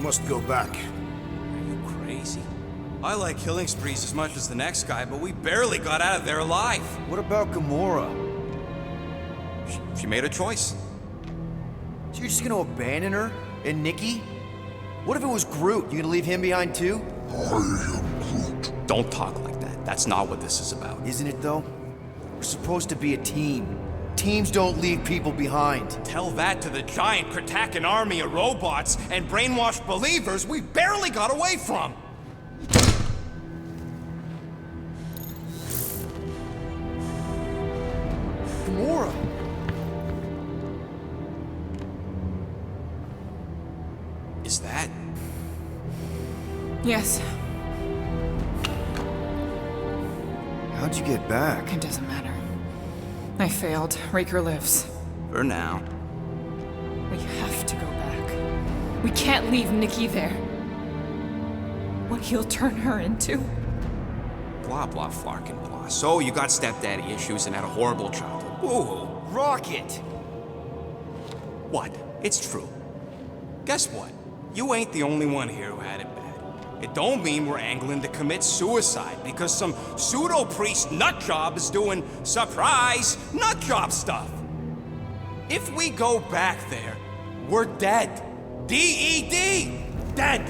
must go back. Are you crazy? I like killing sprees as much as the next guy, but we barely got out of there alive. What about Gamora? She made a choice. So you're just gonna abandon her? And Nikki? What if it was Groot? You gonna leave him behind too? Don't talk like that. That's not what this is about. Isn't it though? We're supposed to be a team. Teams don't leave people behind. Tell that to the giant Kratakan army of robots and brainwashed believers we barely got away from. Gamora! Is that? Yes, How'd you get back? it doesn't matter. I failed. Raker lives. For now. We have to go back. We can't leave Nikki there. What he'll turn her into. Blah, blah, flarkin' blah. So you got stepdaddy issues and had a horrible childhood. Woo! Rocket! What? It's true. Guess what? You ain't the only one here who had it bad. It don't mean we're angling to commit suicide because some pseudo-priest nutjob is doing surprise nutjob stuff. If we go back there, we're dead. D-E-D! Dead!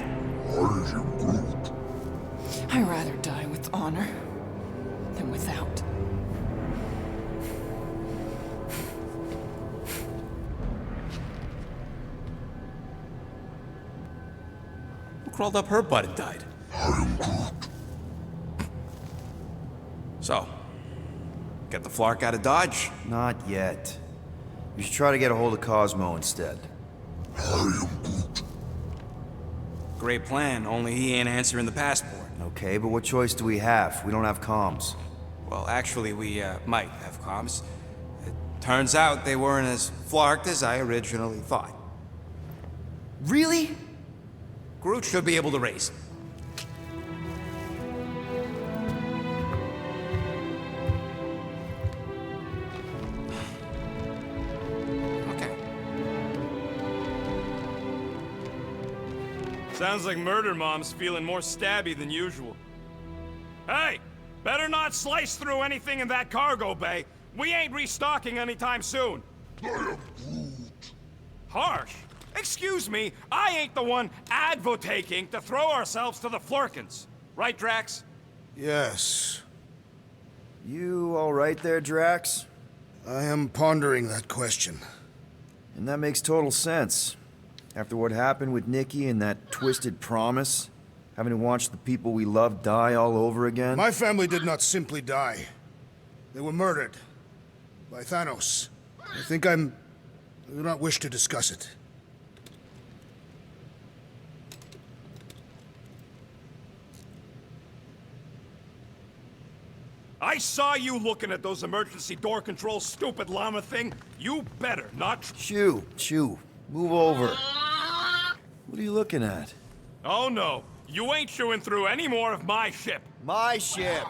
I'd rather die with honor than without. Who crawled up her butt and died? So, get the Flark out of Dodge? Not yet. We should try to get a hold of Cosmo instead. Great plan, only he ain't answering the passport. Okay, but what choice do we have? We don't have comms. Well, actually, we might have comms. It turns out they weren't as flarked as I originally thought. Really? Groot should be able to raise him. Okay. Sounds like Murder Mom's feeling more stabby than usual. Hey! Better not slice through anything in that cargo bay. We ain't restocking anytime soon. Harsh. Excuse me, I ain't the one advocating to throw ourselves to the Flurkins. Right, Drax? Yes, You alright there, Drax? I am pondering that question. And that makes total sense. After what happened with Nikki and that twisted promise, having to watch the people we love die all over again. My family did not simply die. They were murdered. By Thanos. I do not wish to discuss it. I saw you looking at those emergency door controls, stupid llama thing. You better not... Chew, move over. What are you looking at? Oh no, you ain't chewing through any more of my ship. My ship!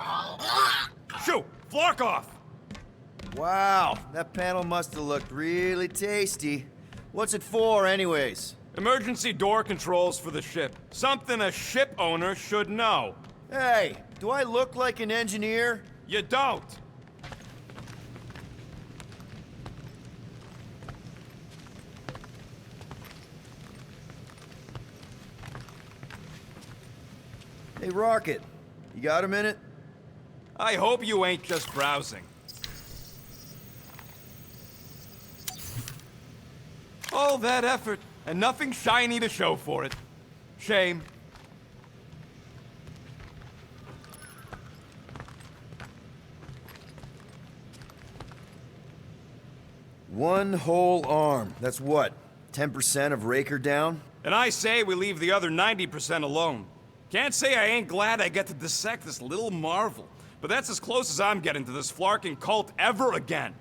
Shoo! Flark off! Wow, that panel must have looked really tasty. What's it for, anyways? Emergency door controls for the ship. Something a ship owner should know. Hey, do I look like an engineer? You don't. Hey, Rocket, you got a minute? I hope you ain't just browsing. All that effort, and nothing shiny to show for it. Shame. One whole arm. That's what? 10% of Raker down? And I say we leave the other 90% alone. Can't say I ain't glad I get to dissect this little marvel, but that's as close as I'm getting to this Flarkin cult ever again.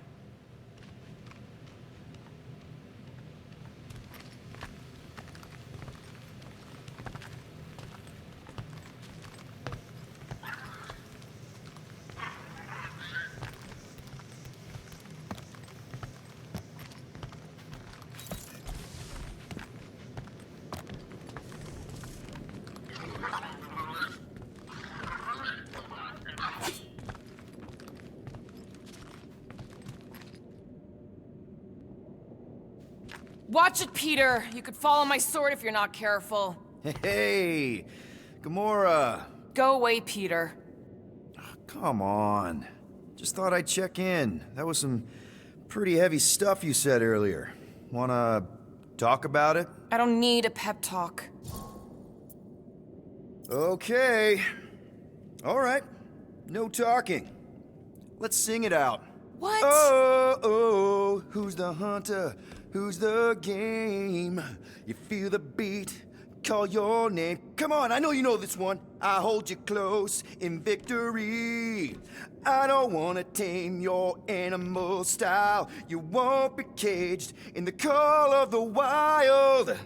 Watch it, Peter. You could fall on my sword if you're not careful. Hey, Gamora. Go away, Peter. Come on. Just thought I'd check in. That was some pretty heavy stuff you said earlier. Wanna talk about it? I don't need a pep talk. Okay. All right. No talking. Let's sing it out. What? Oh, oh, who's the hunter? Who's the game? You feel the beat, call your name. Come on, I know you know this one. I hold you close in victory. I don't wanna tame your animal style. You won't be caged in the call of the wild.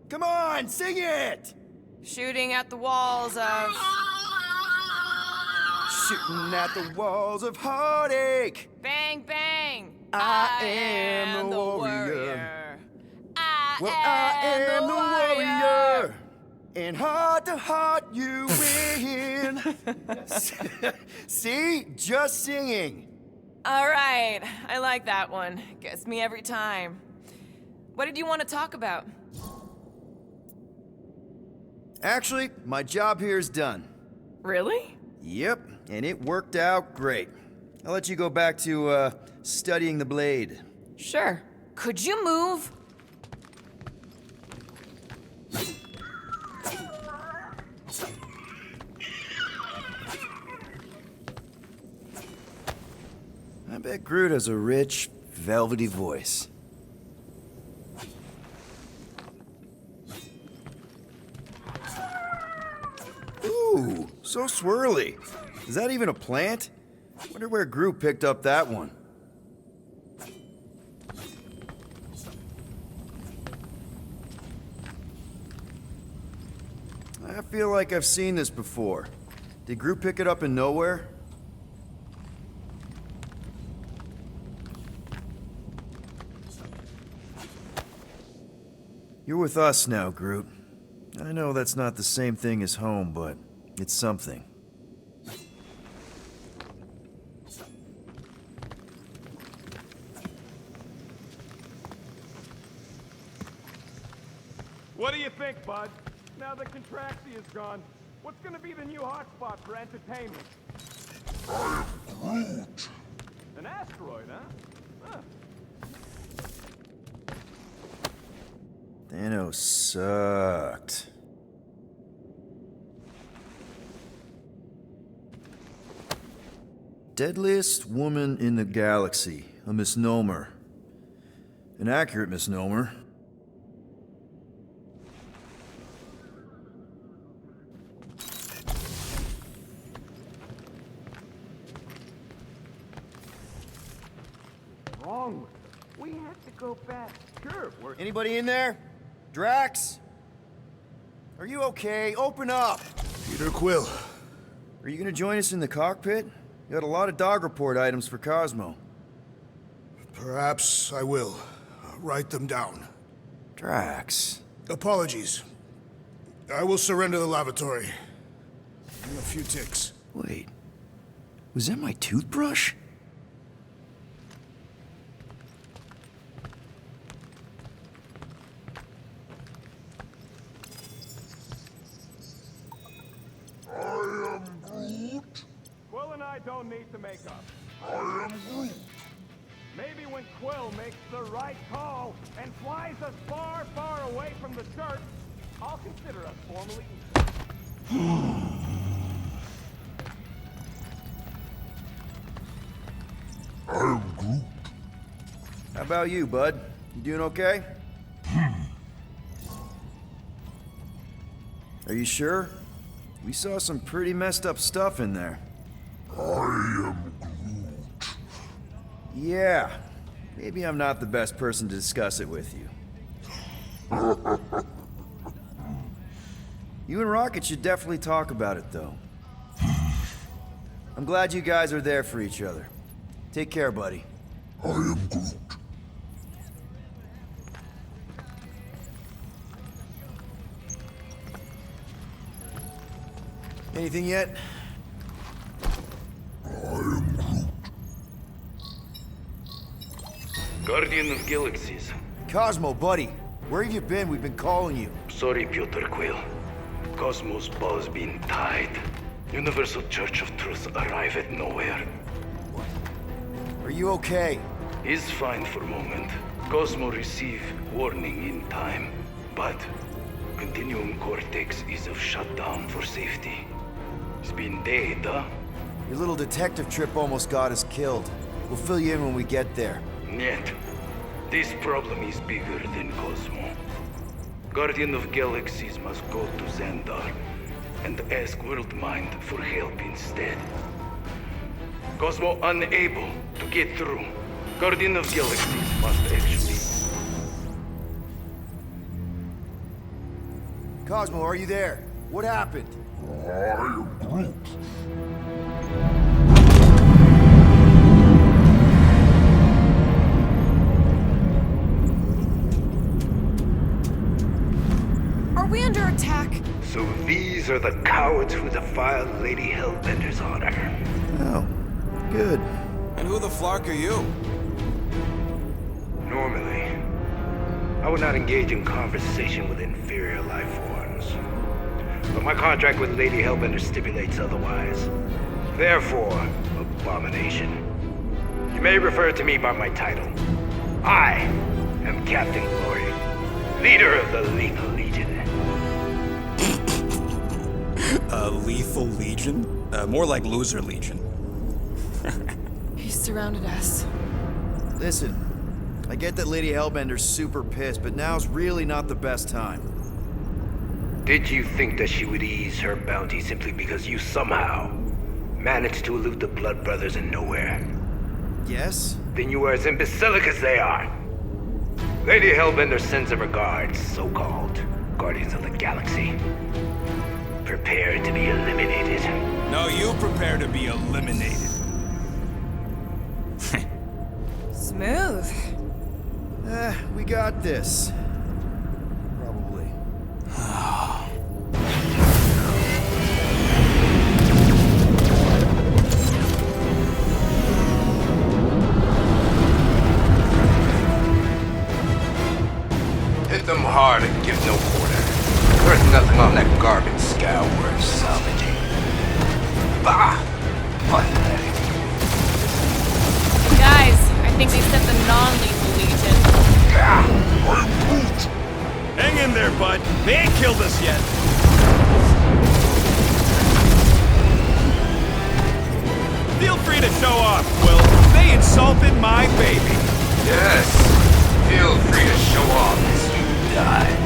Come on, sing it! Shooting at the walls of... Shooting at the walls of heartache. Bang, bang! I am the warrior. I am the warrior. And heart to heart you win. See? Just singing. All right, I like that one. Gets me every time. What did you want to talk about? Actually, my job here is done. Really? Yep, and it worked out great. I'll let you go back to, studying the blade. Sure. Could you move? I bet Groot has a rich, velvety voice. Ooh, so swirly. Is that even a plant? Wonder where Groot picked up that one. I feel like I've seen this before. Did Groot pick it up in nowhere? You're with us now, Groot. I know that's not the same thing as home, but it's something. What do you think, bud? Now that Contraxi is gone, what's gonna be the new hotspot for entertainment? Groot. An asteroid, huh? Thanos sucked. Deadliest woman in the galaxy. A misnomer. An accurate misnomer. Wrong with her. We have to go back. Sure, we're... Anybody in there? Drax? Are you okay? Open up! Peter Quill. Are you gonna join us in the cockpit? You got a lot of dog report items for Cosmo. Perhaps I will. Write them down. Drax. Apologies. I will surrender the lavatory. In a few ticks. Wait. Was that my toothbrush? Quill and I don't need to make up. Maybe when Quill makes the right call and flies us far, far away from the church, I'll consider us formally equal. How about you, bud? You doing okay? Are you sure? We saw some pretty messed up stuff in there. Yeah. Maybe I'm not the best person to discuss it with you. You and Rocket should definitely talk about it, though. I'm glad you guys are there for each other. Take care, buddy. Anything yet? Guardian of Galaxies. Cosmo, buddy. Where have you been? We've been calling you. Sorry, Piotr Quill. Cosmos ball's been tied. Universal Church of Truth arrive at nowhere. Are you okay? He's fine for moment. Cosmo receive warning in time. But Continuum Cortex is of shutdown for safety. It's been dead, huh? Your little detective trip almost got us killed. We'll fill you in when we get there. Yet, this problem is bigger than Cosmo. Guardian of Galaxies must go to Xandar and ask Worldmind for help instead. Cosmo unable to get through. Guardian of Galaxies must actually... Cosmo, are you there? What happened? Are we under attack? So these are the cowards who defiled Lady Hellbender's honor. Oh, good. And who the flark are you? Normally, I would not engage in conversation with inferior life forms. But my contract with Lady Hellbender stipulates otherwise. Therefore, abomination. You may refer to me by my title. I am Captain Glory, leader of the Lethal Legion. Lethal Legion? More like Loser Legion. He surrounded us. Listen, I get that Lady Hellbender's super pissed, but now's really not the best time. Did you think that she would ease her bounty simply because you somehow managed to elude the Blood Brothers in nowhere? Yes? Then you are as imbecilic as they are. Lady Hellbender sends her regards, so-called Guardians of the Galaxy. Prepare to be eliminated. No, you prepare to be eliminated. Smooth. We got this. Probably. Hit them hard and give no quarter. There's nothing on that garbage scow worth salvaging. Bah! Pathetic. Guys, I think they sent the non-lethal legion. Hang in there, bud. They ain't killed us yet. Feel free to show off, Quill. They insulted my baby. Yes. Feel free to show off as you die.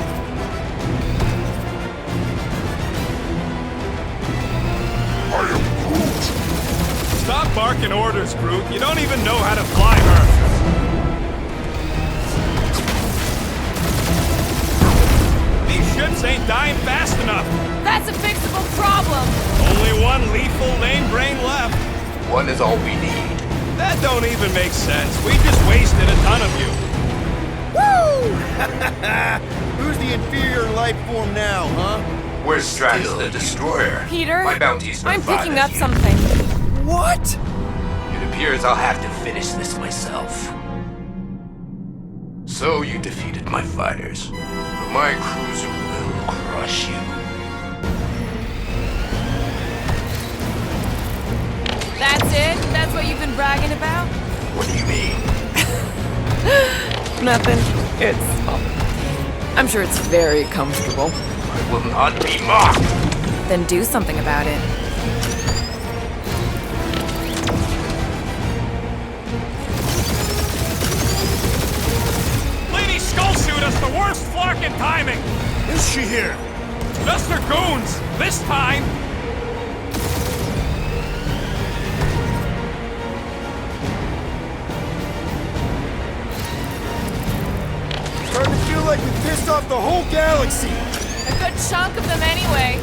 Stop barking orders, Groot. You don't even know how to fly her. These ships ain't dying fast enough. That's a fixable problem. Only one lethal lame brain left. One is all we need. That don't even make sense. We just wasted a ton of you. Woo! Who's the inferior life form now, huh? We're Stratus the Destroyer. Peter, My bounty's I'm not picking fine up as you. something. What? It appears I'll have to finish this myself. So you defeated my fighters. But my cruiser will crush you. That's it? That's what you've been bragging about? What do you mean? Nothing. I'm sure it's very comfortable. I will not be mocked! Then do something about it. Lady Skullsuit has the worst flarkin' timing. Is she here? Just her goons. This time. Starting to feel like we pissed off the whole galaxy. A good chunk of them anyway.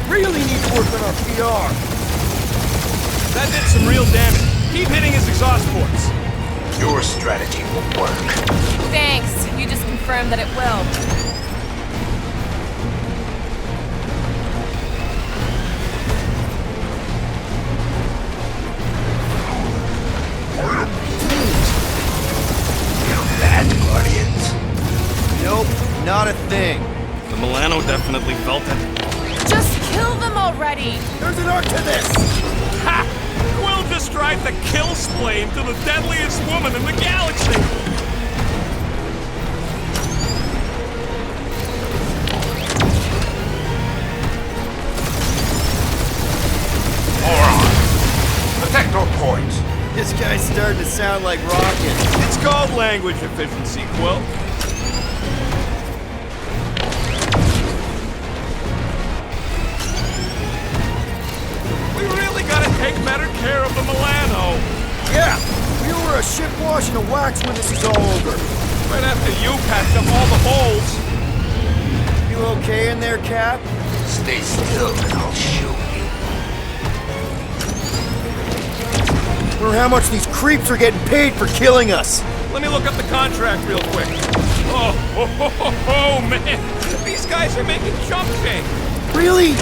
Really need to work on our PR. That did some real damage. Keep hitting his exhaust ports. Your strategy will work. Thanks. You just confirmed that it will. You bad Guardians. Nope, a thing. The Milano definitely felt it. Just kill them already! There's an art to this! Ha! Quill described the kill splane to the deadliest woman in the galaxy! Protector point. This guy's starting to sound like Rocket. It's called language efficiency, Quill. We really gotta take better care of the Milano. Yeah, we were a ship wash and a wax when this is all over. Right after you patched up all the holes. You okay in there, Cap? Stay still and I'll shoot you. Or how much these creeps are getting paid for killing us. Let me look up the contract real quick. Oh, man. These guys are making chump change. Really?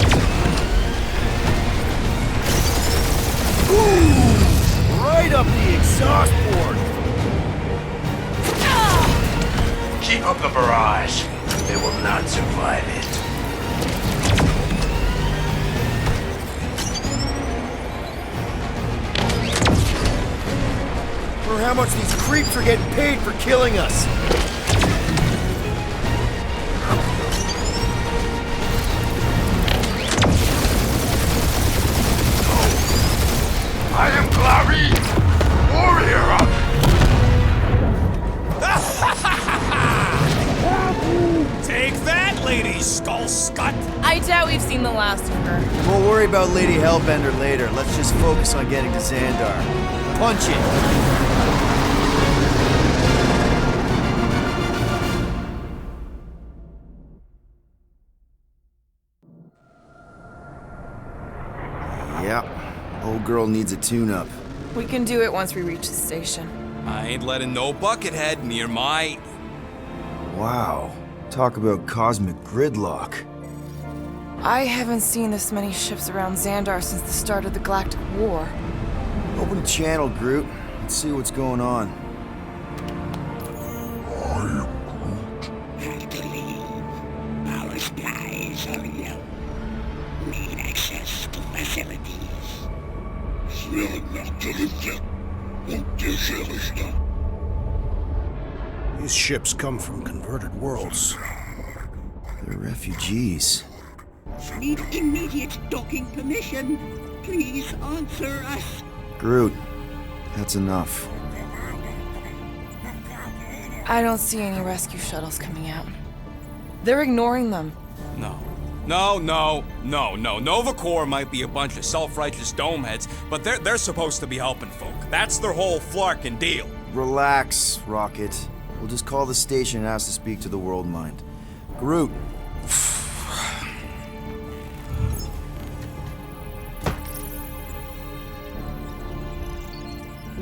Ooh, right up the exhaust port. Keep up the barrage. They will not survive it. Or how much these creeps are getting paid for killing us. I am Clary, warrior of... Take that, Lady Skull Scut! I doubt we've seen the last of her. We'll worry about Lady Hellbender later. Let's just focus on getting to Xandar. Punch it! Yeah, old girl needs a tune-up. We can do it once we reach the station. I ain't letting no buckethead near my... Wow, talk about cosmic gridlock. I haven't seen this many ships around Xandar since the start of the Galactic War. Open a channel, Groot. Let's see what's going on. Have to leave. Our skies are yellow. Need access to facilities. These ships come from converted worlds. They're refugees. Need immediate docking permission. Please answer us. Groot, that's enough. I don't see any rescue shuttles coming out. They're ignoring them. No. Nova Corps might be a bunch of self-righteous domeheads, but they're supposed to be helping folk. That's their whole flarkin' deal. Relax, Rocket. We'll just call the station and ask to speak to the World Mind. Groot.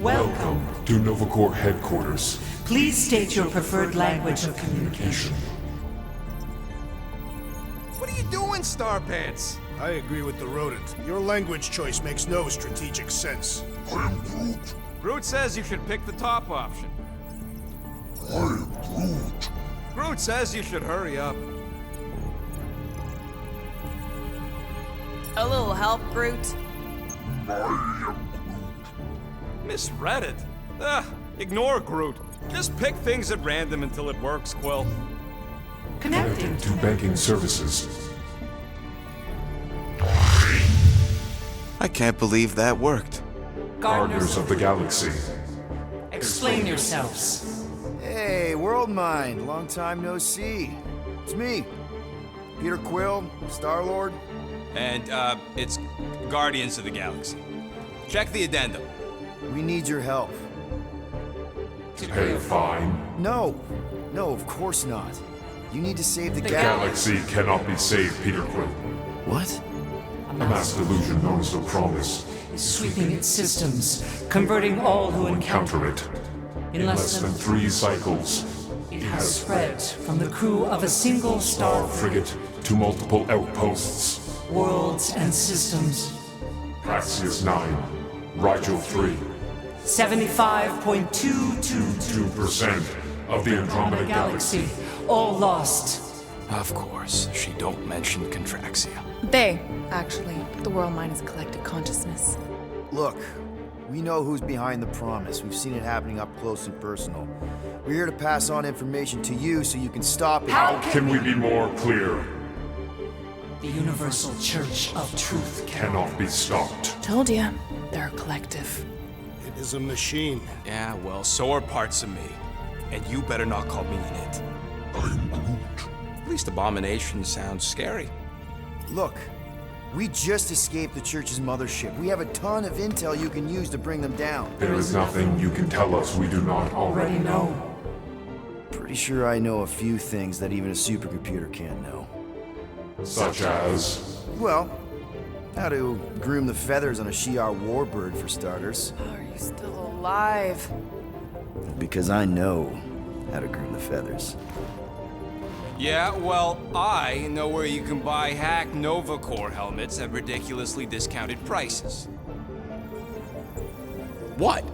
Welcome to Nova Corps headquarters. Please state your preferred language of communication. What are you doing, Starpants? I agree with the rodent. Your language choice makes no strategic sense. I am Groot. Groot says you should pick the top option. I am Groot. Groot says you should hurry up. A little help, Groot? I am Misread it. Ignore Groot. Just pick things at random until it works, Quill. Connecting. to banking services. I can't believe that worked. Gardeners of the Galaxy. Explain yourselves. Hey, World Mind. Long time no see. It's me. Peter Quill, Star-Lord. And, it's Guardians of the Galaxy. Check the addendum. We need your help. Pay a fine. No. No, of course not. You need to save the The galaxy. galaxy cannot be saved, Peter Quill. What? A mass delusion known as the Promise. Sweeping its systems, converting all who encounter Counter it. in less than 3 cycles, it has spread from the crew of a single star frigate to multiple outposts. worlds and systems. Praxius 9, Rigel 3, 75.222% 2% of the Andromeda Galaxy. all lost. Of course, she don't mention Contraxia. They, actually. The world mind is collective consciousness. Look, we know who's behind the promise. We've seen it happening up close and personal. We're here to pass on information to you so you can stop it. How can we be more clear? The Universal Church of Truth Cannot be stopped. Told ya, they're a collective. It is a machine. Yeah, well, so are parts of me. And you better not call me an it. I'm Groot. At least Abomination sounds scary. Look, we just escaped the Church's mothership. We have a ton of intel you can use to bring them down. There is nothing you can tell us we do not already know. Pretty sure I know a few things that even a supercomputer can't know. Such as... Well, how to groom the feathers on a Shi'ar warbird, for starters. Are you still alive? Because I know how to groom the feathers. Yeah, well, I know where you can buy hack Nova Corps helmets at ridiculously discounted prices. What?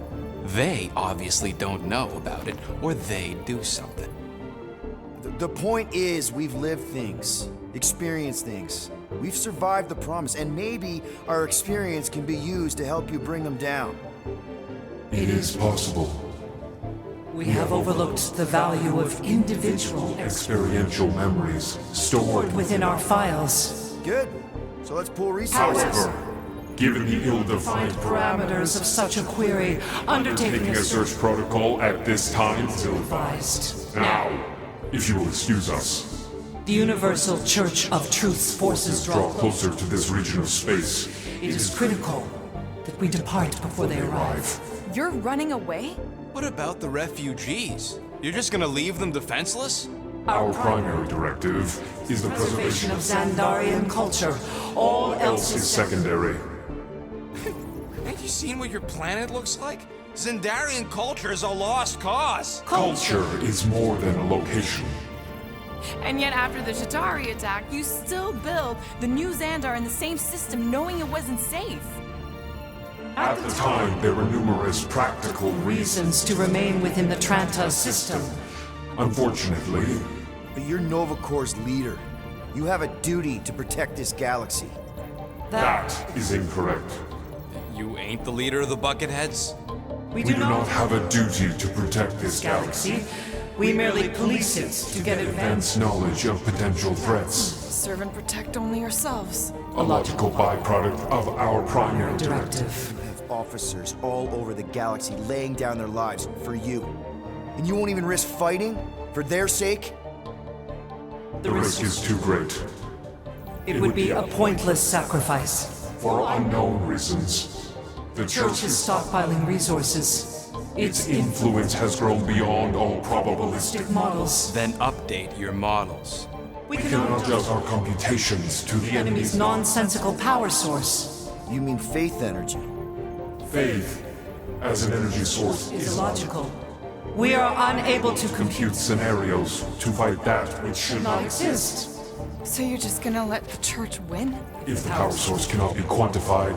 They obviously don't know about it, or they do something. The point is, we've lived things, experienced things. We've survived the promise, and maybe our experience can be used to help you bring them down. It is possible. We have overlooked the value of individual Experiential memories stored within our files. Good. So let's pool resources. However, given the ill-defined Parameters of such a query, undertaking taking a search protocol at this time is advised. now. If you will excuse us, The Universal Church of Truth's forces draw closer to this region of space. It is critical that we depart before they arrive. You're running away? What about the refugees? You're just gonna leave them defenseless? Our primary directive is the preservation of of Xandarian culture. All else is is secondary. Ain't you seen what your planet looks like? Xandarian culture is a lost cause. Culture is more than a location. And yet after the Chitauri attack, you still build the new Xandar in the same system knowing it wasn't safe. At the time, there were numerous practical reasons. reasons to remain within the Tranta system. Unfortunately, But you're Nova Corps' leader. You have a duty to protect this galaxy. that is incorrect. You ain't the leader of the Bucketheads? We We do not have a duty to protect this galaxy. galaxy. We merely police it to get advanced. Advance knowledge of potential threats. Serve and protect only yourselves. A logical byproduct of our primary directive. Directive. You have officers all over the galaxy laying down their lives for you. And you won't even risk fighting? For their sake? The risk is too great. It would be a pointless sacrifice. For unknown reasons, the Church is stockpiling resources. its influence has grown beyond all probabilistic. Models. Then update your models. We We can cannot adjust our computations to the enemy's enemy's nonsensical power source. You mean faith energy? faith as an energy source Is is illogical. We are unable to compute scenarios to fight that which should not not exist. So you're just gonna let the church win? If the power source cannot be quantified,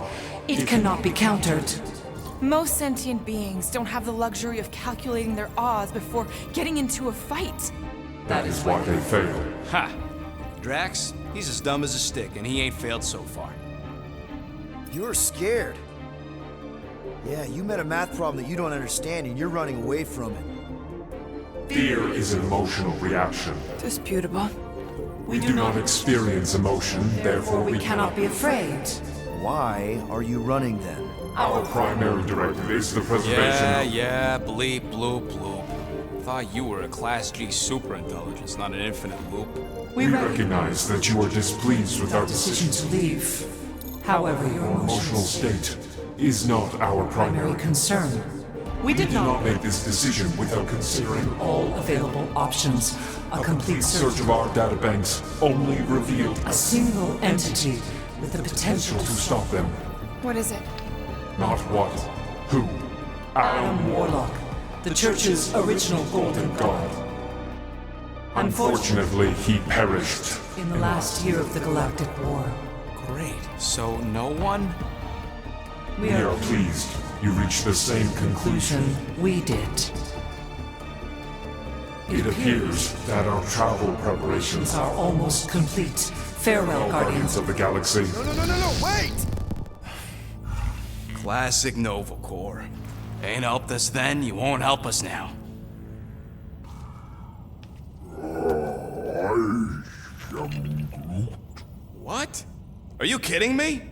It cannot be countered. Most sentient beings don't have the luxury of calculating their odds before getting into a fight. that is why they fail. Ha! Drax, he's as dumb as a stick, and he ain't failed so far. You're scared. Yeah, you met a math problem that you don't understand and you're running away from it. Fear is an emotional reaction. Disputable. We do not experience emotion, therefore We cannot be afraid. Why are you running then? Our primary directive is the preservation Yeah, bleep, bloop, bloop. Thought you were a Class G superintelligence, not an infinite loop. We We recognize recognize that you are displeased with our decision decision. to leave. However, your Emotional emotions state is not our primary primary. concern. We We did did not not make this decision without considering all all available options. A complete search search of our databanks only revealed a single entity with the potential to stop them. What is it? Not what, who. Adam Warlock, the Church's original Golden God. Unfortunately, he perished. In the last year of the Galactic War, Great. So no one? we We are are pleased you reached the same conclusion. conclusion we did. It appears that our travel preparations Are almost complete. Farewell, Guardians Guardians. of the Galaxy. No, wait! Classic Nova Corps. Ain't helped us then, you won't help us now. What? Are you kidding me?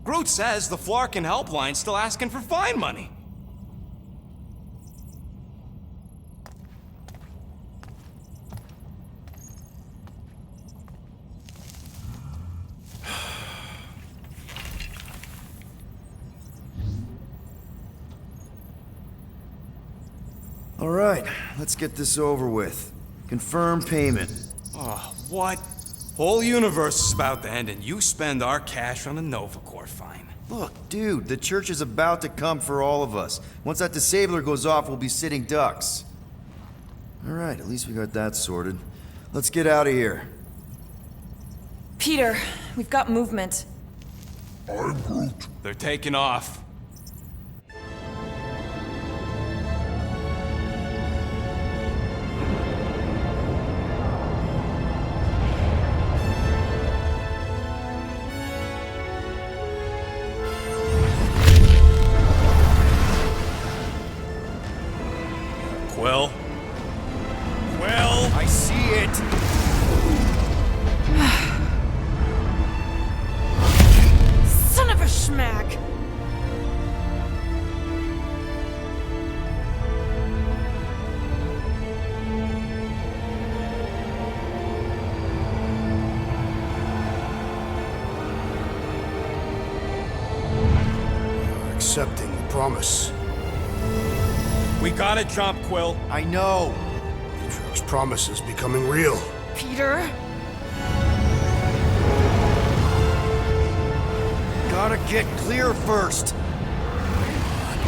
Groot says the Flarkin helpline's still asking for fine money. All right, let's get this over with. Confirm payment. Oh, what? Whole universe is about to end and you spend our cash on a Nova Corps fine. Look, dude, the church is about to come for all of us. Once that disabler goes off, we'll be sitting ducks. All right, at least we got that sorted. Let's get out of here. Peter, we've got movement. They're taking off. Quill? Quill? I see it! Son of a schmack! You're accepting the promise. We gotta jump, Quill. I know! Atriox' promise is becoming real. Peter? Gotta get clear first.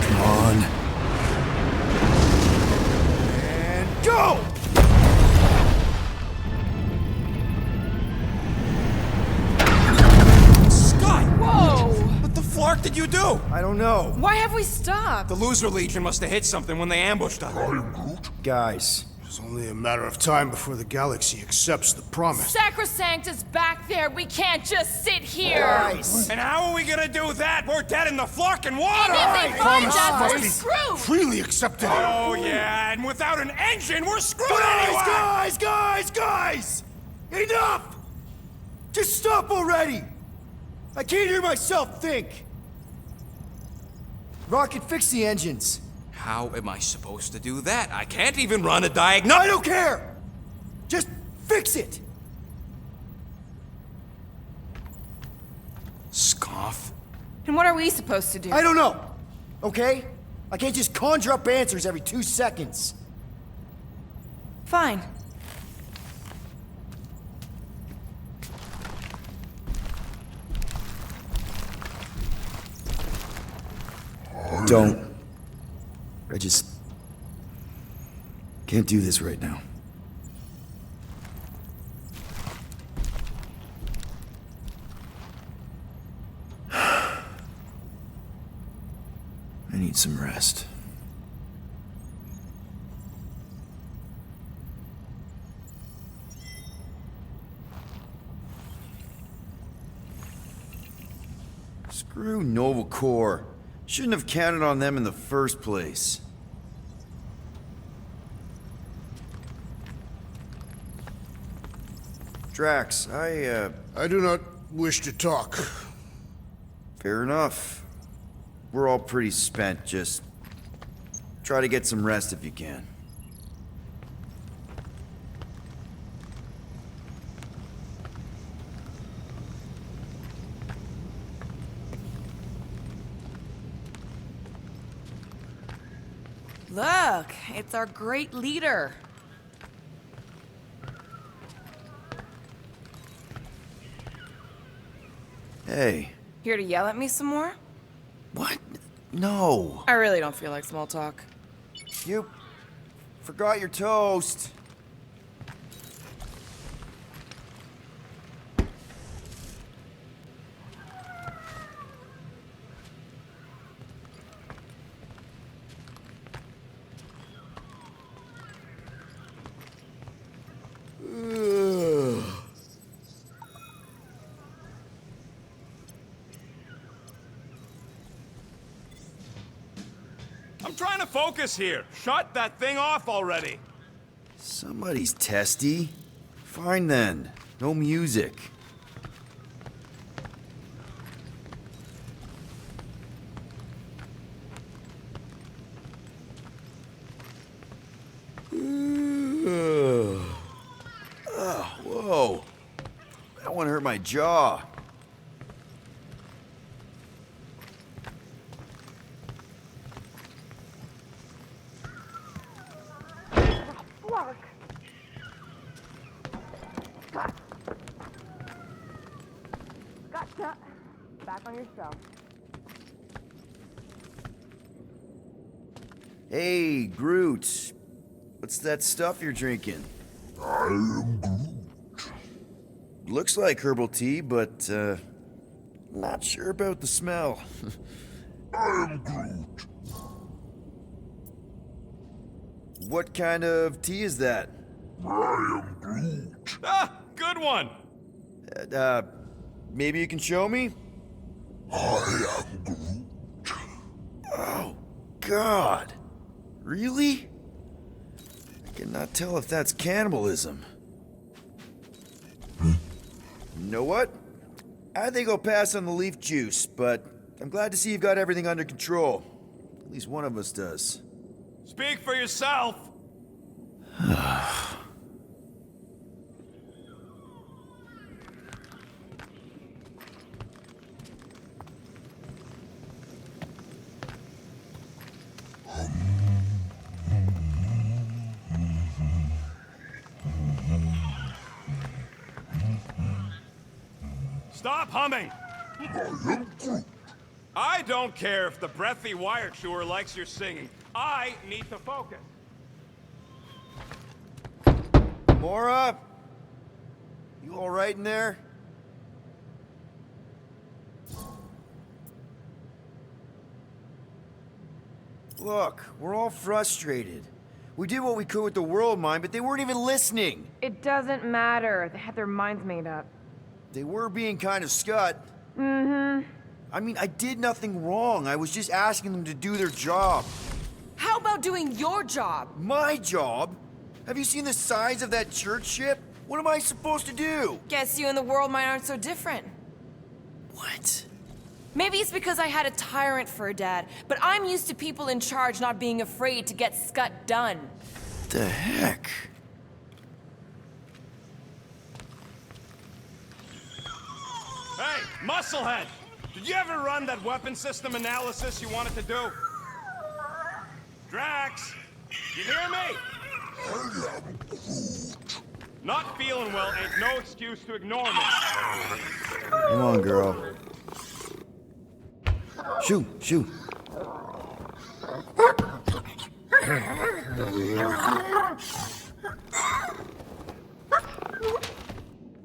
Come on. And go! Scott! Whoa! What the flark did you do? I don't know. Why have we stopped? The Loser Legion must have hit something when they ambushed us. Guys, It's only a matter of time before the galaxy accepts the promise. Sacrosanct is back there. We can't just sit here. guys! And how are we gonna do that? We're dead in the flarkin' water! And if they find Promise us, must we're be screwed. freely accepted. Oh yeah, and without an engine, we're screwed anyway! Guys! Enough! Just stop already! I can't hear myself think! Rocket, fix the engines. How am I supposed to do that? I can't even run a diagnostic. I don't care! Just fix it! Scoff. And what are we supposed to do? I don't know, okay? I can't just conjure up answers every 2 seconds. Fine. Don't. I just can't do this right now. I need some rest. Screw Nova Corps. Shouldn't have counted on them in the first place. Drax, I do not wish to talk. Fair enough. We're all pretty spent, just try to get some rest if you can. Look, it's our great leader. Hey, Here to yell at me some more? what? No. I really don't feel like small talk. You forgot your toast. I'm trying to focus here. Shut that thing off already. Somebody's testy. Fine then. No music. Whoa. That one hurt my jaw. Gotcha. Back on yourself. Hey, Groot. What's that stuff you're drinking? I am Groot. Looks like herbal tea, but, not sure about the smell. I am Groot. What kind of tea is that? I am Groot. Ah, good one. Maybe you can show me? I am Groot. Oh, God. Really? I cannot tell if that's cannibalism. You know what? I think I'll pass on the leaf juice, but I'm glad to see you've got everything under control. At least one of us does. Speak for yourself. Stop humming! I don't care if the breathy wire chewer likes your singing. I need to focus. Mora? You all right in there? Look, we're all frustrated. We did what we could with the world mind, but they weren't even listening. It doesn't matter. They had their minds made up. They were being kind of scut. Mm-hmm. I mean, I did nothing wrong. I was just asking them to do their job. How about doing your job? My job? Have you seen the size of that church ship? What am I supposed to do? Guess you and the world mind aren't so different. What? Maybe it's because I had a tyrant for a dad, but I'm used to people in charge not being afraid to get scut done. What the heck? Hey, Musclehead! Did you ever run that weapon system analysis you wanted to do? Drax! You hear me? I am Groot. Not feeling well ain't no excuse to ignore me. Come on, girl. Shoo, shoo.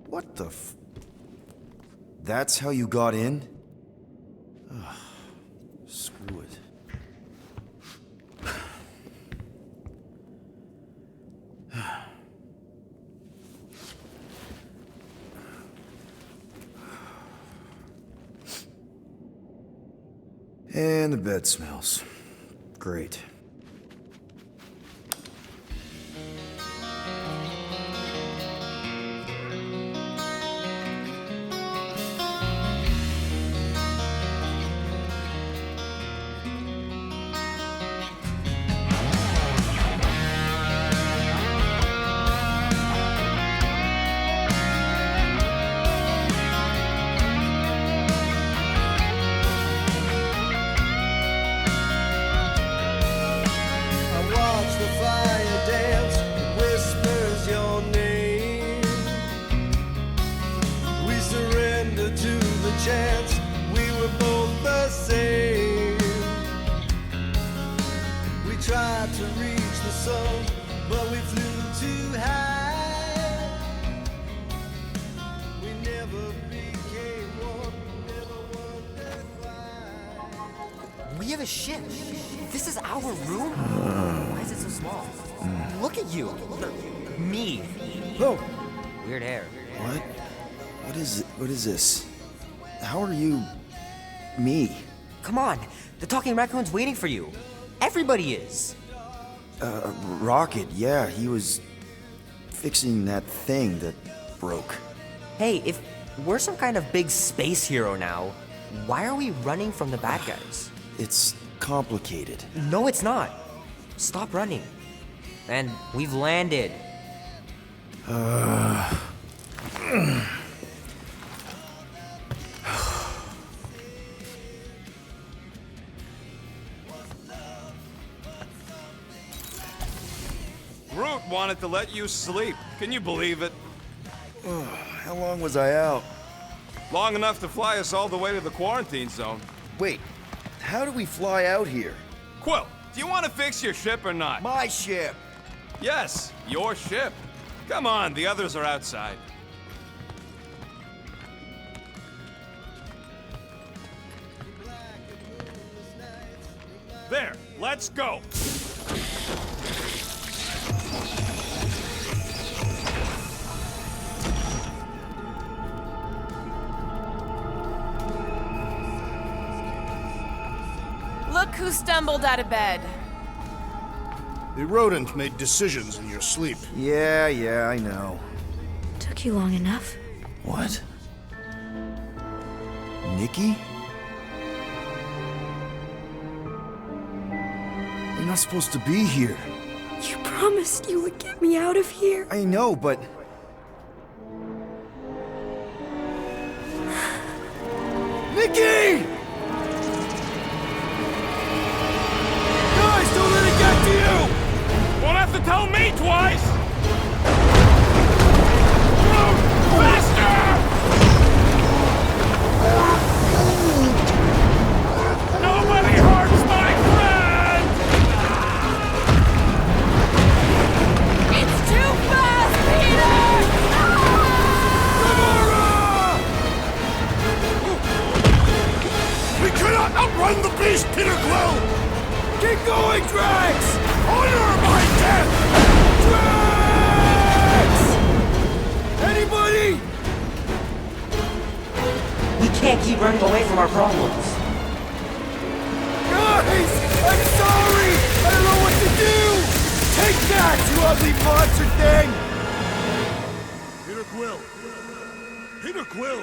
What the f... That's how you got in? Ugh, screw it. And the bed smells. Great. chance we were both the same. We tried to reach the sun, but we flew too high. We never became one, never wondered why. We have a ship. This is our room? Why is it so small? Look at you. Me. Oh. Weird hair. What? What is it? What is this? How are you... me? Come on. The talking raccoon's waiting for you. Everybody is. Rocket, yeah, he was fixing that thing that broke. Hey, if we're some kind of big space hero now, why are we running from the bad guys? It's complicated. No, it's not. Stop running. And we've landed. Groot wanted to let you sleep. Can you believe it? How long was I out? Long enough to fly us all the way to the quarantine zone. Wait, how do we fly out here? Quill, do you want to fix your ship or not? My ship! Yes, your ship. Come on, the others are outside. There, let's go. Look who stumbled out of bed. The rodent made decisions in your sleep. Yeah, I know. Took you long enough. What? Nikki? You're not supposed to be here. You promised you would get me out of here. I know, but... Nikki! Guys, don't let it get to you! Won't have to tell me twice! Groot, faster! Nobody hurts my friend! It's too fast, Peter! We cannot outrun the beast, Peter Quill! Keep going, Drax! Honor my death! Drax! Anybody? We can't keep running away from our problems. Guys! I'm sorry! I don't know what to do! Take that, you ugly monster thing! Peter Quill! Peter Quill!